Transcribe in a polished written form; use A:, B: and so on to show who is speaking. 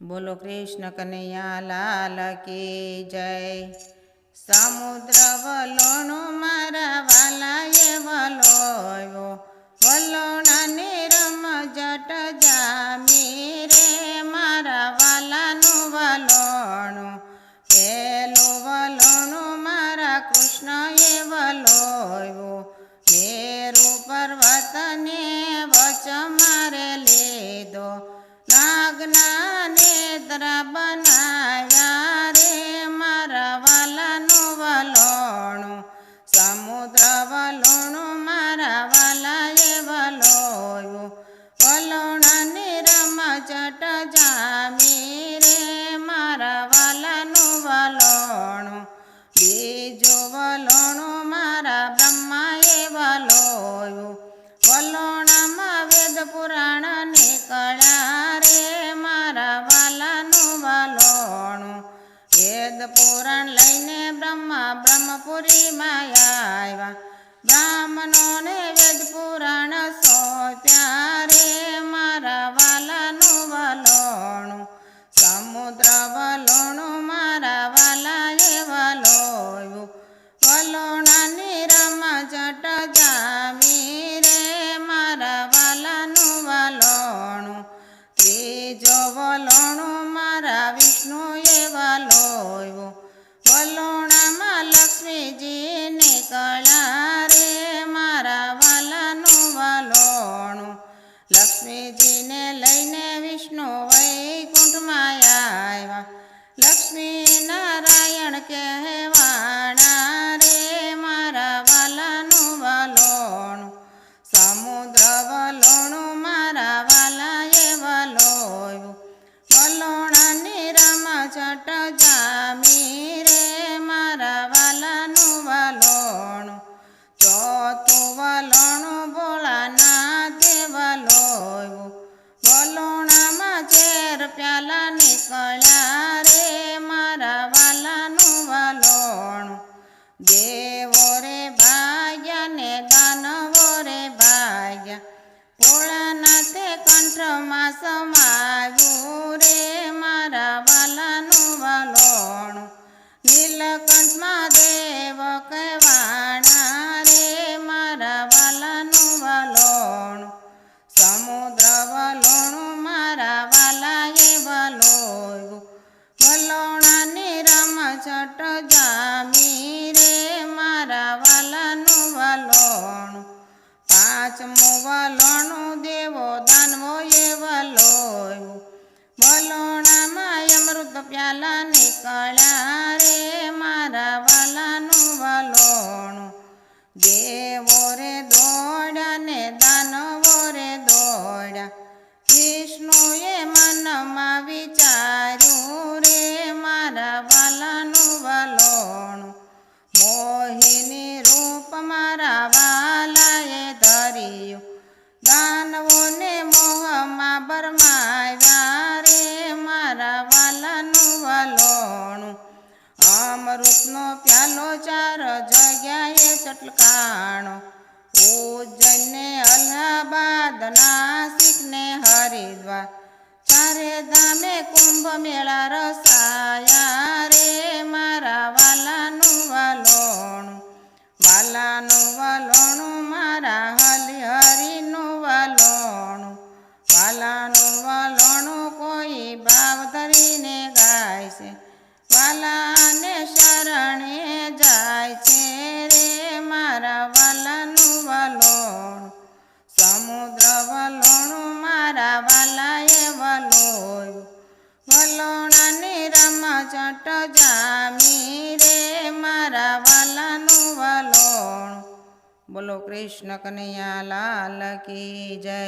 A: बोलो कृष्ण कन्हैया लाल की जय। समुद्र वलोणु मारा वाला ये वलोयो वलोणा निरम जट जामी रे मारा वाला नु वलोणु पेलो वलोणु मारा कृष्ण ये वलोयो मेरु पर्वत ने वच मारे लीधो नागना नेत्र बनाव्या रे मारा वाला नु वलोणु समुद्र वलोणु मारा वाला ये वलोयो वलोणा निरम जट जामी रे मारा वाला नु वलोणु बीजो वलोणु मारा ब्रह्मा ये वलोयो वलोणा मा वेद पुराण निकळ्या रे मारा वाला नु वलोणु वेद पुराण लईने ब्रह्मा ब्रह्मपुरी માં આવ્યા બ્રાહ્મણોને વેદ પુરાણ સોંપ્યા રે મારા વાલાનું વલોણું સમુદ્ર વલોણું મારા વાલાએ વલોયું વલોણાની રમા જટ જામી રે મારા વાલાનું વલોણું ત્રીજો વલોણું મારા વિષ્ણુએ વલોયું વલોણામાં લક્ષ્મીજી નીકળ્યા રે મારા વાલાનું વલોણું લક્ષ્મીજીને લઈને વિષ્ણુ વૈકુંઠમાં આવ્યા લક્ષ્મી નારાયણ કહેવાણા રે મારા વાલાનું વલોણું સમુદ્ર વલોણું મારા વાલાએ વલોયું વલોણાની રમા જટ જામી રે મારા વાલાનું વલોણું ચોથું વલોણું ભોળાનાથે વલોયું વલોણામાં ઝેર પ્યાલા નીકળ્યા રે મારા વાલાનું વલોણું દેવો રે ભાગ્યા ને દાનવો રે ભાગ્યા ભોળાનાથે કંઠમાં સમાવ્યું રે મારા વાલાનું વલોણું નીલકંઠમાં દેવ કહેવાણા રે મારા વાલાનું વલોણું સમુદ્ર વલોણું મારા વાલાએ વલોયું વલોણાની રમા જટ જામી રે મારા વાલાનું વલોણું પાંચમું વલોણું દેવો દાનવોએ વલોયું વલોણામાં અમૃત પ્યાલા નીકળ્યા રે મારા વાલાનું વલોણું દેવો રે દોડ્યા ને દાનવો રે દોડ્યા વિષ્ણુએ મનમાં વિચાર્યું રે મારા વાલાનું વલોણું મોહિની રૂપ મારા વાલાએ ધર્યું દાનવોને મોહમાં બરમાવ્યા રે મારા વાલાનું વલોણું અમૃતનો પ્યાલો ચાર જગ્યાએ ચટકાણો ઉજ્જૈનને અલ્હાબાદ નાસિકને હરિદ્વાર ચારે ધામે કુંભ મેળા રસાયા રે મારા વાલાનું વલોણું વાલાનું વલોણું મારા હરિનું વલોણું વાલાનું વલોણું કોઈ ભાવ ધરીને ગાય છે વાલાને શરણે જાય છે રે મારા વાલાનું વલોણું સમુદ્ર વલોણું મારા વાલાએ વલોયું વલોણાની રમા જટ જામી રે મારા વાલાનું વલોણું। બોલો કૃષ્ણ કનૈયા લાલ કી જય।